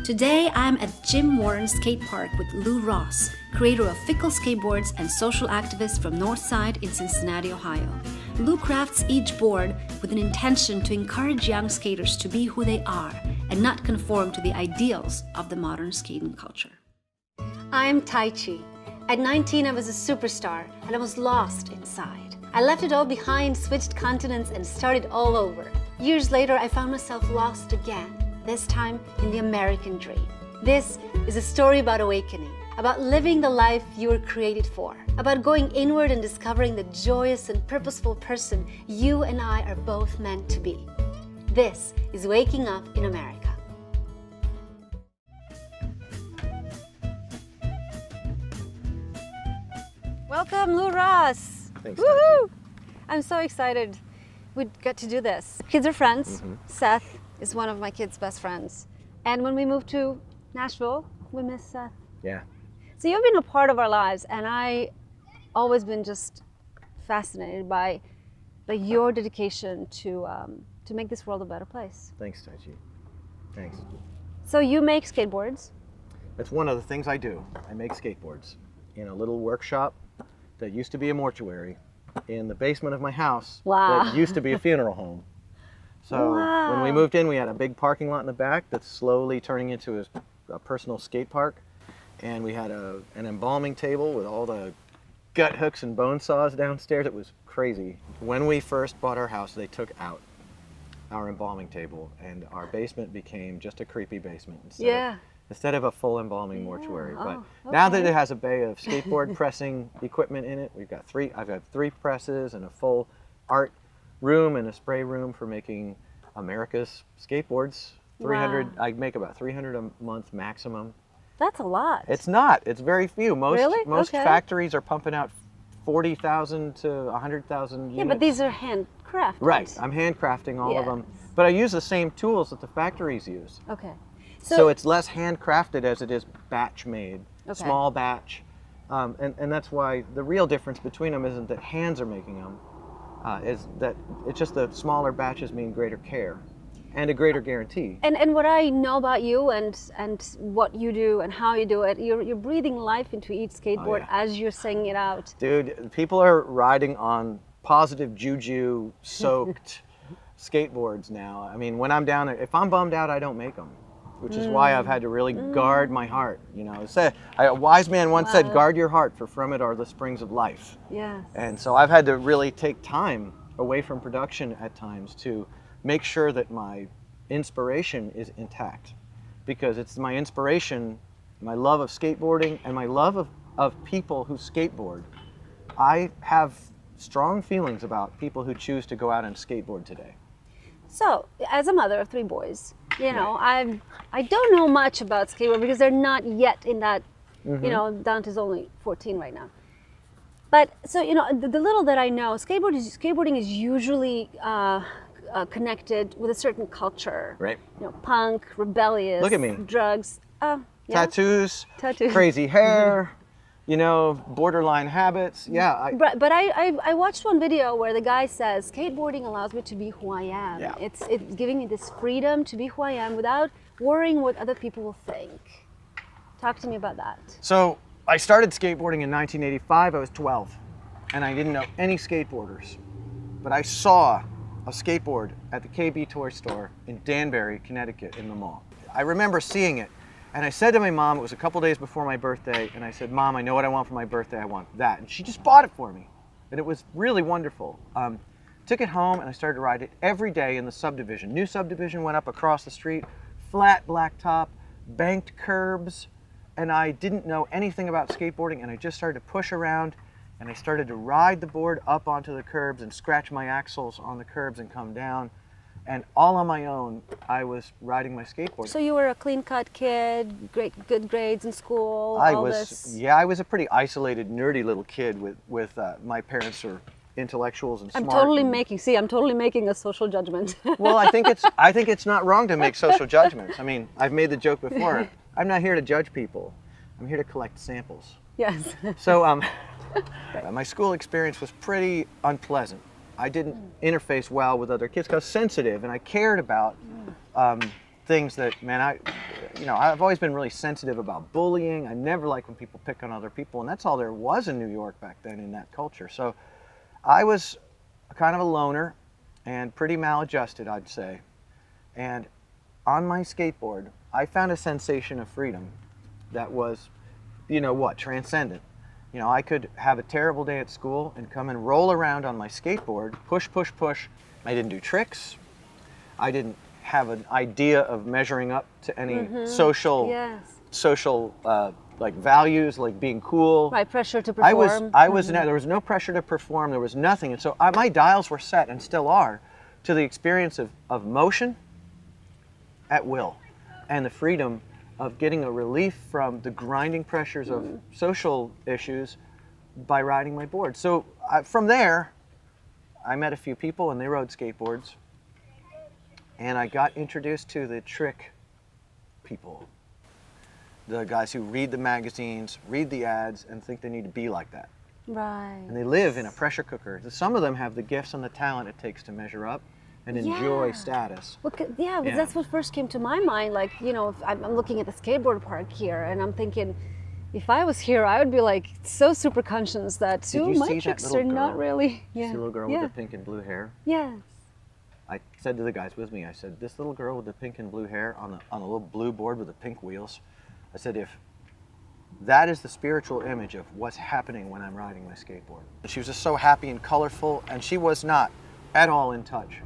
Today, I'm at Jim Warren's skate park with Lew Ross, creator of Fickle Skateboards and social activist from Northside in Cincinnati, Ohio. Lew crafts each board with an intention to encourage young skaters to be who they are and not conform to the ideals of the modern skating culture. I'm Tai Chi. At 19, I was a superstar and I was lost inside. I left it all behind, switched continents, and started all over. Years later, I found myself lost again, this time in the American dream. This is a story about awakening, about living the life you were created for, about going inward and discovering the joyous and purposeful person you and I are both meant to be. This is Waking Up in America. Welcome, Lew Ross. Thanks, Woohoo! I'm so excited we got to do this. Kids are friends. Mm-hmm. Seth is one of my kids' best friends. And when we moved to Nashville, we miss Seth. Yeah. So you've been a part of our lives, and I always been just fascinated by your dedication to make this world a better place. Thanks, Tai Chi. Thanks. So you make skateboards. That's one of the things I do. I make skateboards in a little workshop that used to be a mortuary in the basement of my house. Wow. That used to be a funeral home. So Wow. when we moved in, we had a big parking lot in the back that's slowly turning into a personal skate park. And we had an embalming table with all the gut hooks and bone saws downstairs. It was crazy. When we first bought our house, they took out our embalming table and our basement became just a creepy basement instead of a full embalming mortuary. But now that it has a bay of skateboard pressing equipment in it, I've got 3 presses and a full art room and a spray room for making America's skateboards. 300. Wow. I make about 300 a month maximum. That's a lot. It's not. It's very few. Most Okay. factories are pumping out 40,000 to 100,000 units. Yeah, but these are handcrafted. Right. I'm handcrafting all of Yeah. them. But I use the same tools that the factories use. Okay. So it's less handcrafted as it is batch made, Okay. small batch. And that's why the real difference between them isn't that hands are making them, is that it's just the smaller batches mean greater care and a greater guarantee. And what I know about you and what you do and how you do it, you're breathing life into each skateboard yeah. as you're singing it out. Dude, people are riding on positive juju soaked skateboards now. I mean, when I'm down there, if I'm bummed out, I don't make them, which is why I've had to really guard my heart. You know, a wise man once said, guard your heart, for from it are the springs of life. Yes. And so I've had to really take time away from production at times to make sure that my inspiration is intact, because it's my inspiration, my love of skateboarding and my love of people who skateboard. I have strong feelings about people who choose to go out and skateboard today. So, as a mother of 3 boys, you know, I don't know much about skateboard because they're not yet in that, you know, Dante's only 14 right now. But so, you know, the little that I know, skateboarding is usually connected with a certain culture. Right. You know, punk, rebellious. Look at me. Drugs. Yeah. Tattoos, crazy hair, you know, borderline habits. Yeah. But I watched one video where the guy says, skateboarding allows me to be who I am. Yeah. It's giving me this freedom to be who I am without worrying what other people will think. Talk to me about that. So I started skateboarding in 1985. I was 12, and I didn't know any skateboarders. But I saw a skateboard at the KB toy store in Danbury, Connecticut, in the mall. I remember seeing it, and I said to my mom, it was a couple days before my birthday, and I said, Mom, I know what I want for my birthday, I want that. And she just bought it for me, and it was really wonderful. Took it home, and I started to ride it every day in the subdivision. New subdivision went up across the street, flat blacktop, banked curbs, and I didn't know anything about skateboarding, and I just started to push around, and I started to ride the board up onto the curbs and scratch my axles on the curbs and come down. And all on my own, I was riding my skateboard. So you were a clean-cut kid, good grades in school, I was a pretty isolated, nerdy little kid with my parents are intellectuals and smart. I'm totally making a social judgment. Well, I think it's not wrong to make social judgments. I mean, I've made the joke before. I'm not here to judge people. I'm here to collect samples. Yes. So my school experience was pretty unpleasant. I didn't interface well with other kids because I was sensitive and I cared about things that, man, I've always been really sensitive about bullying. I never like when people pick on other people, and that's all there was in New York back then in that culture. So I was kind of a loner and pretty maladjusted, I'd say. And on my skateboard, I found a sensation of freedom that was, transcendent. I could have a terrible day at school and come and roll around on my skateboard, push, push, push. I didn't do tricks. I didn't have an idea of measuring up to any social like values, like being cool. Right, pressure to perform. There was no pressure to perform. There was nothing. And so my dials were set, and still are, to the experience of motion at will, and the freedom of getting a relief from the grinding pressures of social issues by riding my board. So from there, I met a few people, and they rode skateboards. And I got introduced to the trick people, the guys who read the magazines, read the ads, and think they need to be like that. Right. And they live in a pressure cooker. Some of them have the gifts and the talent it takes to measure up and enjoy status. Well, because that's what first came to my mind. Like, if I'm looking at the skateboard park here, and I'm thinking, if I was here, I would be like so super conscious that my tricks are not really. Yeah. See the little girl with the pink and blue hair? Yes. I said to the guys with me, I said, this little girl with the pink and blue hair on a little blue board with the pink wheels, I said, if that is the spiritual image of what's happening when I'm riding my skateboard. She was just so happy and colorful, and she was not at all in touch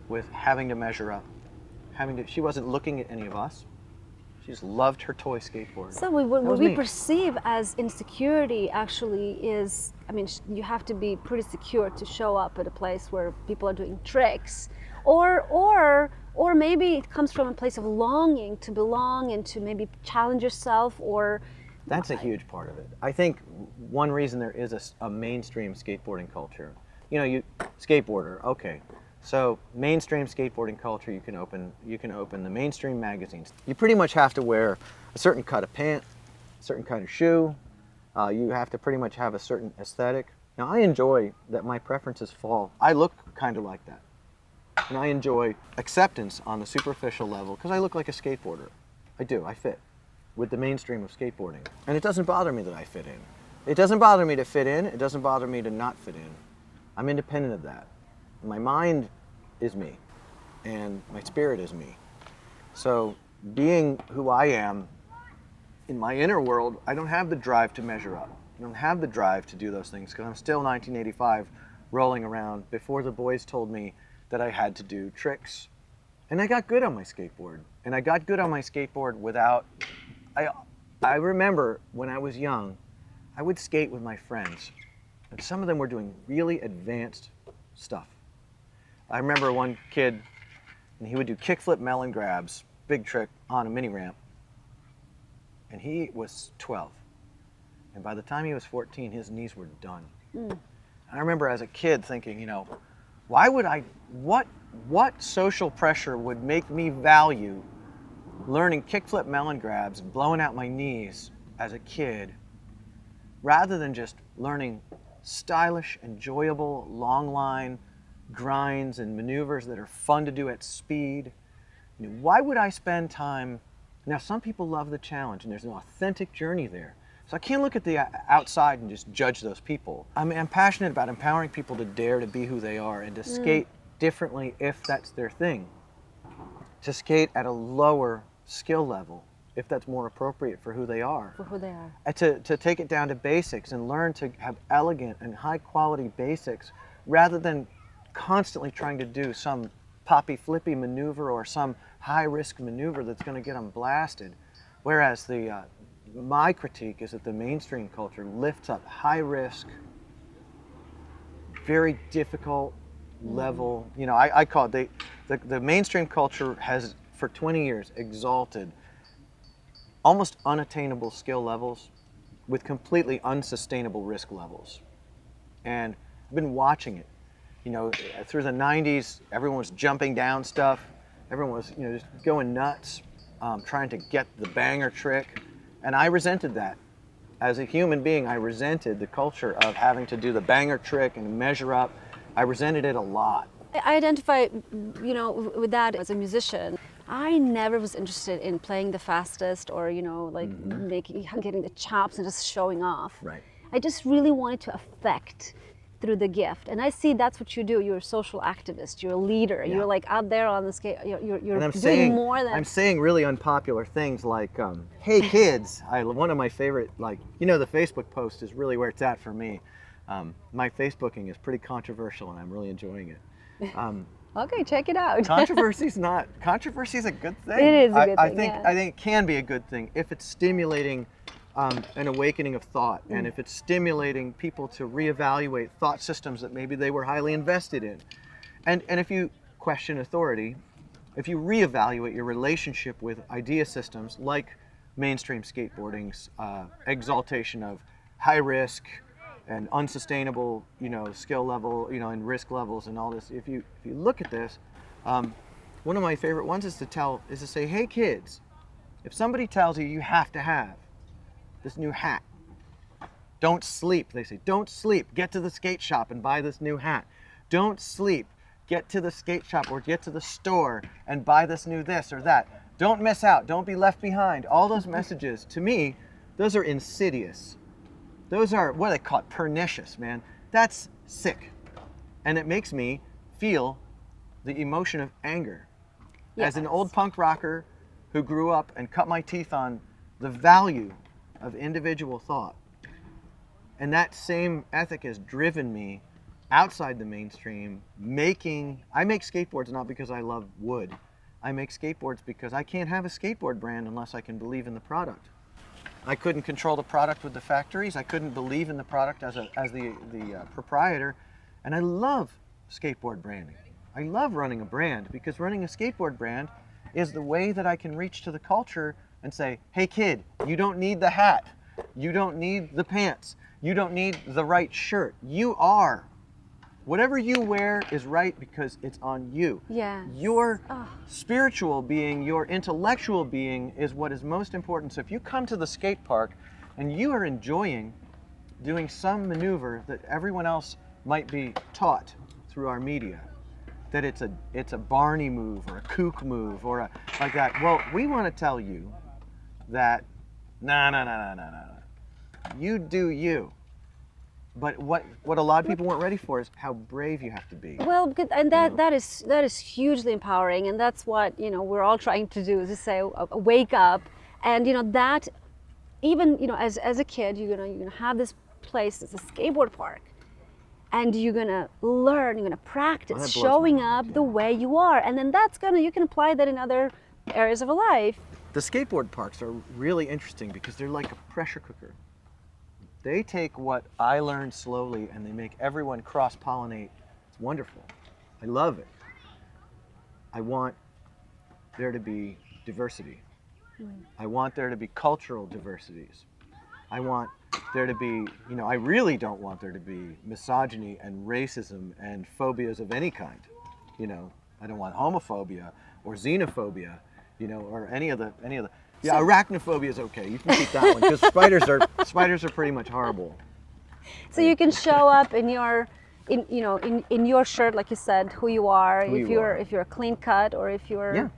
with having to measure up. She wasn't looking at any of us. She just loved her toy skateboard. So what we perceive as insecurity actually is, you have to be pretty secure to show up at a place where people are doing tricks. Or maybe it comes from a place of longing to belong and to maybe challenge yourself, or... That's a huge part of it. I think one reason there is a mainstream skateboarding culture. Skateboarder, okay. So mainstream skateboarding culture, you can open the mainstream magazines. You pretty much have to wear a certain cut of pant, a certain kind of shoe. You have to pretty much have a certain aesthetic. Now I enjoy that my preferences fall. I look kind of like that. And I enjoy acceptance on the superficial level because I look like a skateboarder. I do, I fit with the mainstream of skateboarding. And it doesn't bother me that I fit in. It doesn't bother me to fit in. It doesn't bother me to not fit in. I'm independent of that. My mind is me, and my spirit is me. So being who I am in my inner world, I don't have the drive to measure up. I don't have the drive to do those things because I'm still 1985 rolling around before the boys told me that I had to do tricks. And I got good on my skateboard. And I got good on my skateboard without... I remember when I was young, I would skate with my friends. And some of them were doing really advanced stuff. I remember one kid, and he would do kickflip melon grabs, big trick, on a mini ramp. And he was 12. And by the time he was 14, his knees were done. I remember as a kid thinking, why would what social pressure would make me value learning kickflip melon grabs and blowing out my knees as a kid rather than just learning stylish, enjoyable, long line grinds and maneuvers that are fun to do at speed? Why would I spend time? Now, some people love the challenge, and there's an authentic journey there. So I can't look at the outside and just judge those people. I'm passionate about empowering people to dare to be who they are and to skate differently if that's their thing. To skate at a lower skill level if that's more appropriate for who they are. For who they are. And to take it down to basics and learn to have elegant and high quality basics rather than constantly trying to do some poppy flippy maneuver or some high risk maneuver that's going to get them blasted. Whereas my critique is that the mainstream culture lifts up high risk, very difficult level. I call it the mainstream culture has for 20 years exalted almost unattainable skill levels with completely unsustainable risk levels. And I've been watching it. Through the 90s, everyone was jumping down stuff. Everyone was, just going nuts, trying to get the banger trick. And I resented that. As a human being, I resented the culture of having to do the banger trick and measure up. I resented it a lot. I identify, with that as a musician. I never was interested in playing the fastest or, like getting the chops and just showing off. Right. I just really wanted to affect through the gift. And I see that's what you do. You're a social activist. You're a leader. Yeah. You're like out there on the skate. You're doing saying, more than... I'm saying really unpopular things like, hey kids, one of my favorite, the Facebook post is really where it's at for me. My Facebooking is pretty controversial and I'm really enjoying it. Okay, check it out. Controversy is a good thing. It is a good thing, I think it can be a good thing if it's stimulating an awakening of thought, and if it's stimulating people to reevaluate thought systems that maybe they were highly invested in. And if you question authority, if you reevaluate your relationship with idea systems like mainstream skateboarding's exaltation of high risk and unsustainable, skill level, and risk levels and all this. If you look at this, one of my favorite ones is to say, hey kids, if somebody tells you have to have this new hat, don't sleep. They say, don't sleep. Get to the skate shop and buy this new hat. Don't sleep. Get to the skate shop or get to the store and buy this new this or that. Don't miss out. Don't be left behind. All those messages, to me, those are insidious. Those are, what they call it, pernicious, man. That's sick. And it makes me feel the emotion of anger. Yes. As an old punk rocker who grew up and cut my teeth on the value of individual thought. And that same ethic has driven me outside the mainstream. I make skateboards not because I love wood. I make skateboards because I can't have a skateboard brand unless I can believe in the product. I couldn't control the product with the factories. I couldn't believe in the product as the proprietor. And I love skateboard branding. I love running a brand because running a skateboard brand is the way that I can reach to the culture and say, hey kid, you don't need the hat. You don't need the pants. You don't need the right shirt. You are. Whatever you wear is right because it's on you. Yeah. Your spiritual being, your intellectual being is what is most important. So if you come to the skate park and you are enjoying doing some maneuver that everyone else might be taught through our media, that it's a Barney move or a kook move or like that. Well, we want to tell you that no. You do you. But what a lot of people weren't ready for is how brave you have to be. Well, and that is hugely empowering, and that's what we're all trying to do, is to say wake up, and that even as a kid you're gonna have this place, it's a skateboard park, and you're gonna learn, you're gonna practice showing up the way you are, and then you can apply that in other areas of life. The skateboard parks are really interesting because they're like a pressure cooker. They take what I learned slowly and they make everyone cross-pollinate. It's wonderful. I love it. I want there to be diversity. I want there to be cultural diversities. I want there to be, I really don't want there to be misogyny and racism and phobias of any kind. I don't want homophobia or xenophobia, or any of the. Yeah, arachnophobia is okay. You can keep that one because spiders are pretty much horrible. So you can show up in your shirt, like you said, who you are. If you're a clean cut, or if you're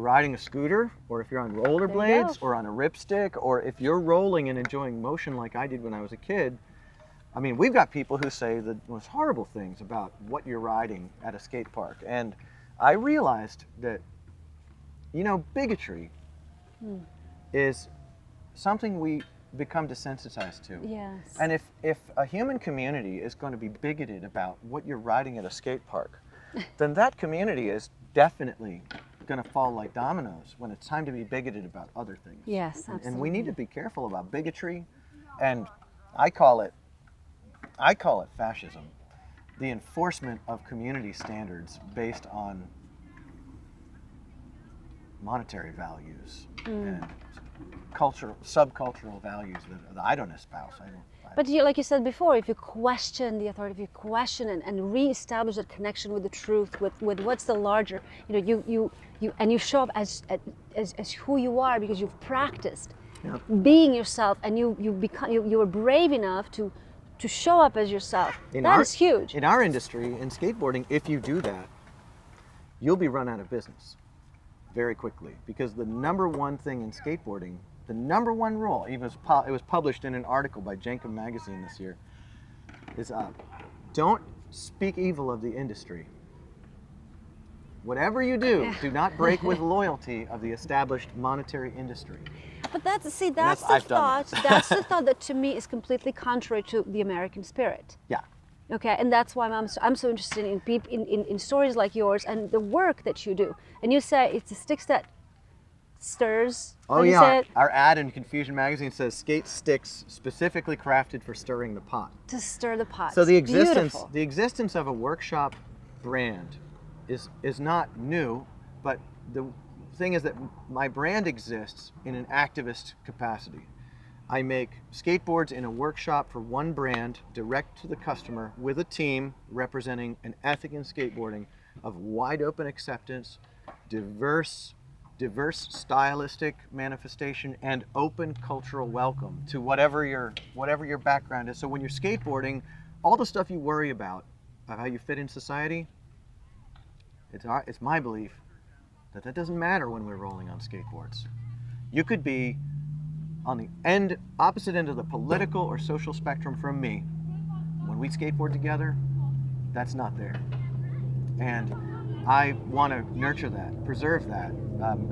riding a scooter, or if you're on rollerblades, or on a ripstick, or if you're rolling and enjoying motion like I did when I was a kid. I mean, we've got people who say the most horrible things about what you're riding at a skate park, and I realized that. Bigotry is something we become desensitized to. Yes. And if a human community is going to be bigoted about what you're riding at a skate park, then that community is definitely going to fall like dominoes when it's time to be bigoted about other things. Yes, absolutely. And we need to be careful about bigotry, and I call it fascism, the enforcement of community standards based on monetary values and subcultural values that I don't espouse. But like you said before, if you question the authority, if you question and reestablish that connection with the truth, with what's the larger, you show up as who you are because you've practiced being yourself, and you were brave enough to show up as yourself. That is huge. In our industry, in skateboarding, if you do that, you'll be run out of business. very quickly, because the number one thing in skateboarding, the number one rule, it was published in an article by Jenkem magazine this year, is don't speak evil of the industry. Whatever you do, do not break with loyalty of the established monetary industry. But that's the I've thought. done That's the thought that to me is completely contrary to the American spirit. Yeah. Okay, and that's why I'm so interested in stories like yours and the work that you do. And you say it's the sticks that stirs. Oh yeah, our ad in Confusion magazine says skate sticks specifically crafted for stirring the pot. To stir the pot. So the Beautiful. existence of a workshop brand is not new, but the thing is that my brand exists in an activist capacity. I make skateboards in a workshop for one brand, direct to the customer, with a team representing an ethic in skateboarding of wide open acceptance, diverse stylistic manifestation, and open cultural welcome to whatever your background is. So when you're skateboarding, all the stuff you worry about how you fit in society, it's my belief that doesn't matter when we're rolling on skateboards. You could be on the opposite end of the political or social spectrum from me. When we skateboard together, that's not there. And I want to nurture that, preserve that,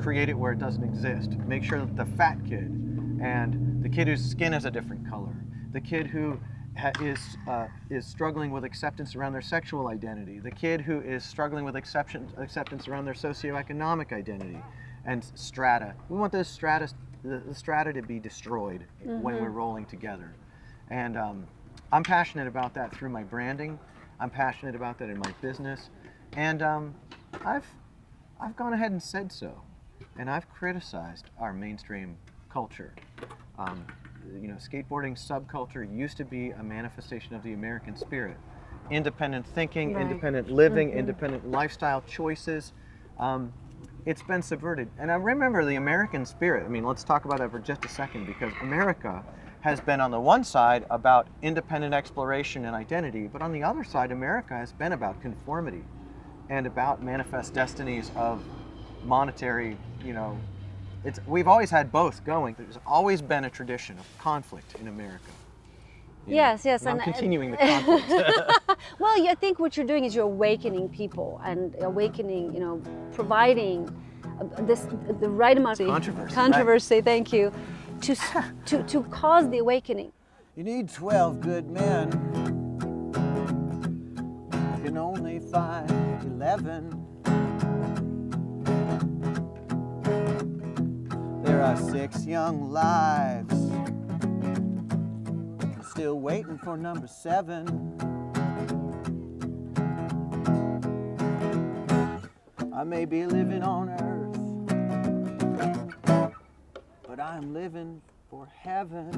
create it where it doesn't exist. Make sure that the fat kid and the kid whose skin is a different color, the kid who is struggling with acceptance around their sexual identity, the kid who is struggling with acceptance around their socioeconomic identity and strata. We want those strata to be destroyed when we're rolling together. And I'm passionate about that through my branding. I'm passionate about that in my business. And I've gone ahead and said so. And I've criticized our mainstream culture. Skateboarding subculture used to be a manifestation of the American spirit. Independent thinking, right. Independent living, independent lifestyle choices. It's been subverted. And I remember the American spirit. I mean, let's talk about that for just a second, because America has been on the one side about independent exploration and identity, but on the other side, America has been about conformity and about manifest destinies of monetary, we've always had both going. There's always been a tradition of conflict in America. Yes. And I'm continuing the conflict. Well, I think what you're doing is you're awakening people and providing the right amount of controversy. Right. Thank you, to cause the awakening. You need 12 good men. You can only find 11. There are 6 young lives still waiting for number 7. I may be living on earth, but I'm living for heaven.